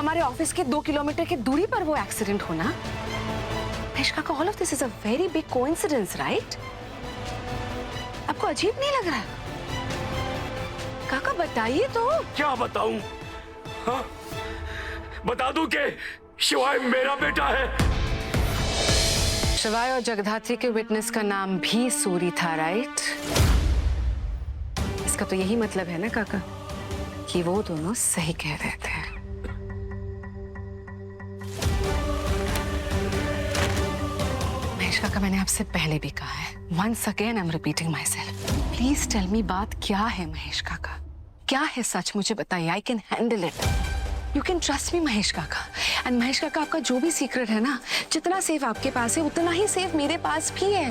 हमारे ऑफिस के 2 किलोमीटर की दूरी पर वो एक्सीडेंट होना। महेश काका, all of this is a very big coincidence, right? आपको अजीब नहीं लग रहा? काका बताइए तो। क्या बताऊं? हाँ? बता दूं कि शिवाय मेरा बेटा है। शिवाय और जगधात्री के विटनेस का नाम भी सूरी था, राइट? इसका तो यही मतलब है ना काका कि वो दोनों सही कह रहे थे। महेश काका, मैंने आपसे पहले भी कहा है, once again I'm repeating myself. Please tell me बात क्या है महेश काका? क्या है सच, मुझे बताइए। I can handle it. You can trust me Mahesh काका। And महेश काका, आपका जो भी सीक्रेट है ना, जितना सेफ आपके पास है उतना ही सेफ मेरे पास भी है।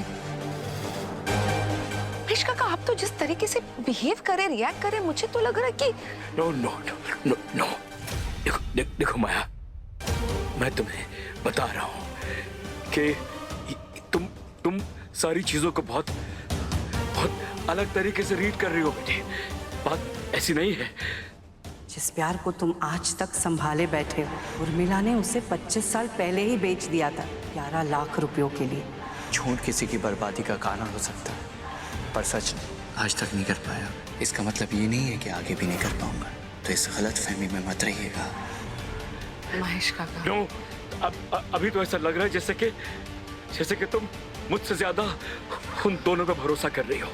महेश काका, आप तो जिस तरीके से बिहेव करे, रिएक्ट करे, मुझे तो लग रहा है कि no no no no no. देखो माया, मैं तुम्हें बता रहा हूँ कि तुम सारी चीजों को बहुत अलग तरीके से रीड कर रही हो बेटी। बात ऐसी नहीं है। जिस प्यार को तुम आज तक संभाले बैठे हो, उर्मिला ने उसे 25 साल पहले ही बेच दिया था 11 लाख रुपयों के लिए। झूठ किसी की बर्बादी का कारण हो सकता है, पर सच आज तक नहीं कर पाया। इसका मतलब ये नहीं है कि आगे भी नहीं कर पाऊंगा, तो इस गलत फहमी में मत रहिएगा। महेश काका, नो, अभी तो ऐसा लग रहा है जैसे कि तुम मुझसे ज्यादा उन दोनों पे भरोसा कर रही हो।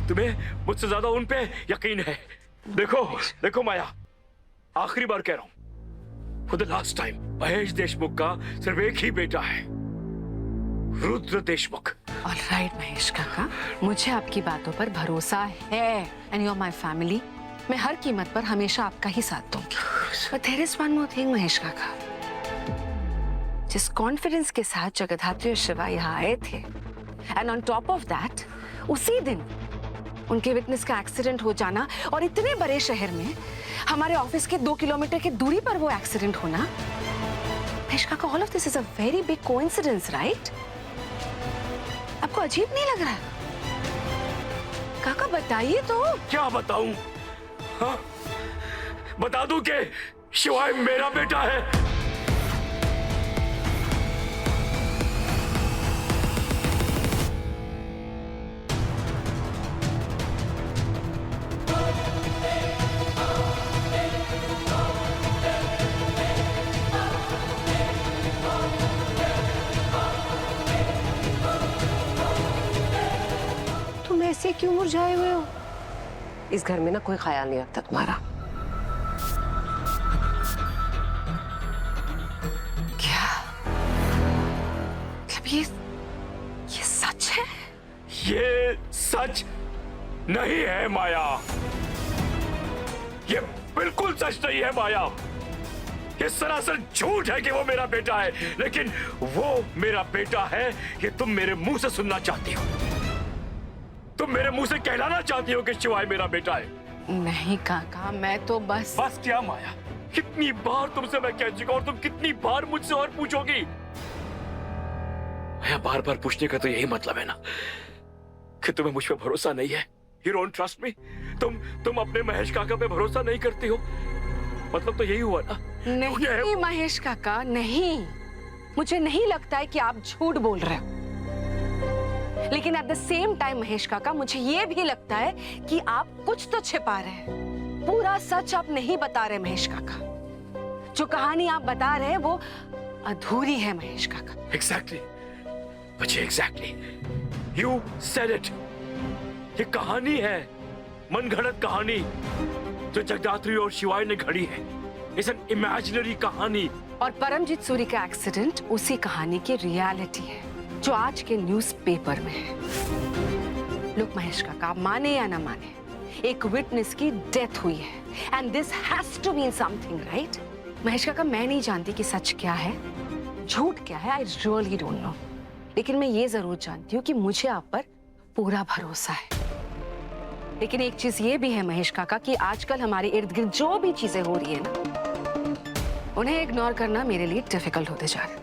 तुम्हें मुझसे ज्यादा उन पे यकीन है। देखो माया, आखिरी बार कह रहा हूं, for the last time, Mahesh Deshmukh का सिर्फ एक ही बेटा है, रुद्र देशमुख। ऑलराइट महेश काका, मुझे आपकी बातों पर भरोसा है। And you are my family. मैं हर कीमत पर हमेशा आपका ही साथ दूंगी। But there is one more thing Mahesh काका, जिस कॉन्फिडेंस के साथ जगधात्री और शिवा यहाँ आए थे, and on top of that उसी दिन उनके विटनेस का एक्सीडेंट हो जाना, और इतने बड़े शहर में हमारे ऑफिस के 2 किलोमीटर की दूरी पर वो एक्सीडेंट होना। महेश काका, all of this is a very big coincidence, right? आपको अजीब नहीं लग रहा? काका बताइए तो। क्या बताऊं? हाँ? बता दूं कि शिवाय मेरा बेटा है। ऐसे क्यों मुरझाए हुए हो? इस घर में ना कोई ख्याल नहीं रखता तुम्हारा। क्या मतलब ये सच है? ये सच नहीं है माया, ये बिल्कुल सच नहीं है माया। ये सरासर झूठ है कि वो मेरा बेटा है, लेकिन वो मेरा बेटा है ये तुम मेरे मुंह से सुनना चाहती हो। तुम मेरे मुंह से कहलाना चाहती हो कि शिवाय मेरा बेटा है। नहीं काका, मैं तो बस क्या माया, कितनी बार तुमसे मैं कह चुका और तुम कितनी बार मुझसे और पूछोगी? बार बार पूछने का तो यही मतलब है ना कि तुम्हें मुझ पे भरोसा नहीं है। You don't trust me? तुम अपने महेश काका पे भरोसा नहीं करती हो, मतलब तो यही हुआ ना? नहीं महेश काका, नहीं, मुझे नहीं लगता है कि आप झूठ बोल रहे हो, लेकिन at the same time Mahesh काका, मुझे ये भी लगता है कि आप कुछ तो छिपा रहे हैं। पूरा सच आप नहीं बता रहे महेश काका। जो कहानी आप बता रहे हैं वो अधूरी है महेश काका। Exactly, बच्चे, exactly. You said it. ये कहानी है, मनगढ़ंत कहानी जो जगदात्री और शिवाय ने घड़ी है। It's an imaginary कहानी। और परमजीत सूरी का एक्सीडेंट उसी कहानी की रियलिटी है जो आज के न्यूज़पेपर में है। लोग महेश काका, आप माने या ना माने, एक विटनेस की डेथ हुई है and this has to been something, right? Mahesh काका, मैं नहीं जानती कि सच क्या है, झूठ क्या है, आई रियली डोंट नो, लेकिन मैं ये जरूर जानती हूँ कि मुझे आप पर पूरा भरोसा है। लेकिन एक चीज ये भी है महेश काका कि आजकल हमारे इर्द गिर्द जो भी चीजें हो रही है ना, उन्हें इग्नोर करना मेरे लिए डिफिकल्ट होते जा रहा है।